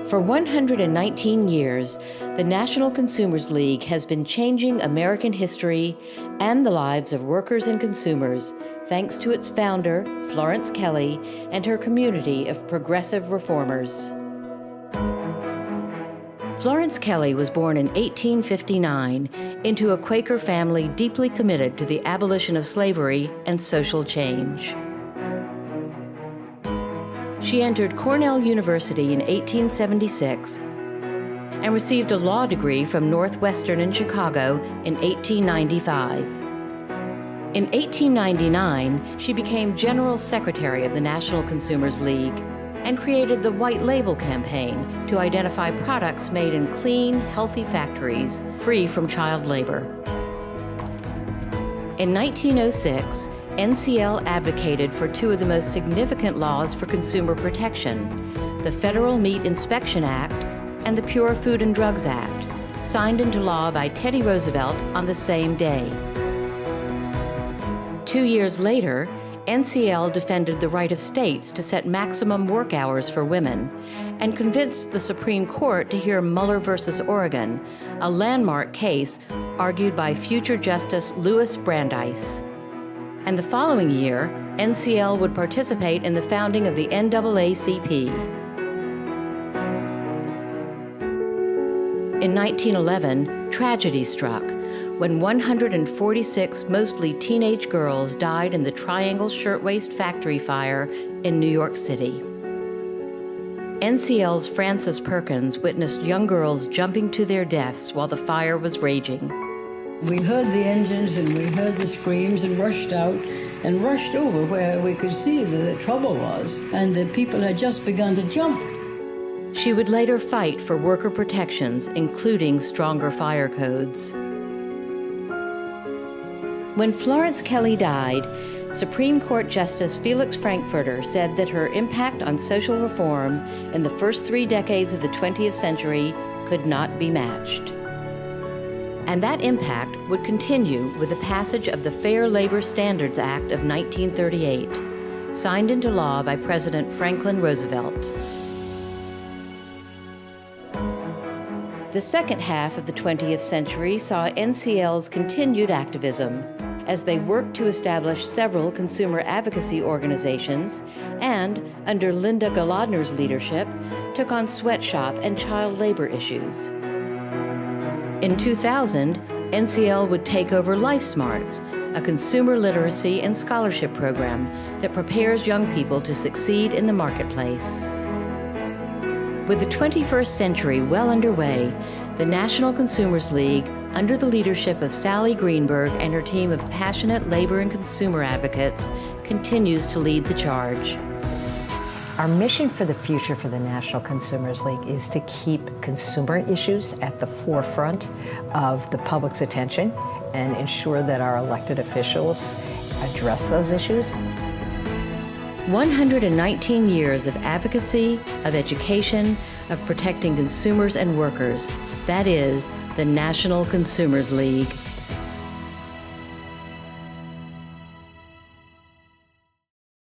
For 119 years, the National Consumers League has been changing American history and the lives of workers and consumers, thanks to its founder, Florence Kelley, and her community of progressive reformers. Florence Kelley was born in 1859 into a Quaker family deeply committed to the abolition of slavery and social change. She entered Cornell University in 1876 and received a law degree from Northwestern in Chicago in 1895. In 1899, she became General Secretary of the National Consumers League and created the White Label campaign to identify products made in clean, healthy factories free from child labor. In 1906, NCL advocated for two of the most significant laws for consumer protection, the Federal Meat Inspection Act and the Pure Food and Drugs Act, signed into law by Teddy Roosevelt on the same day. 2 years later, NCL defended the right of states to set maximum work hours for women and convinced the Supreme Court to hear Muller versus Oregon, a landmark case argued by future Justice Louis Brandeis. And the following year, NCL would participate in the founding of the NAACP. In 1911, tragedy struck when 146 mostly teenage girls died in the Triangle Shirtwaist Factory fire in New York City. NCL's Frances Perkins witnessed young girls jumping to their deaths while the fire was raging. We heard the engines and we heard the screams and rushed out and rushed over where we could see that the trouble was, and the people had just begun to jump. She would later fight for worker protections, including stronger fire codes. When Florence Kelley died, Supreme Court Justice Felix Frankfurter said that her impact on social reform in the first 3 decades of the 20th century could not be matched. And that impact would continue with the passage of the Fair Labor Standards Act of 1938, signed into law by President Franklin Roosevelt. The second half of the 20th century saw NCL's continued activism as they worked to establish several consumer advocacy organizations and, under Linda Golodner's leadership, took on sweatshop and child labor issues. In 2000, NCL would take over LifeSmarts, a consumer literacy and scholarship program that prepares young people to succeed in the marketplace. With the 21st century well underway, the National Consumers League, under the leadership of Sally Greenberg and her team of passionate labor and consumer advocates, continues to lead the charge. Our mission for the future for the National Consumers League is to keep consumer issues at the forefront of the public's attention and ensure that our elected officials address those issues. 119 years of advocacy, of education, of protecting consumers and workers. That is the National Consumers League.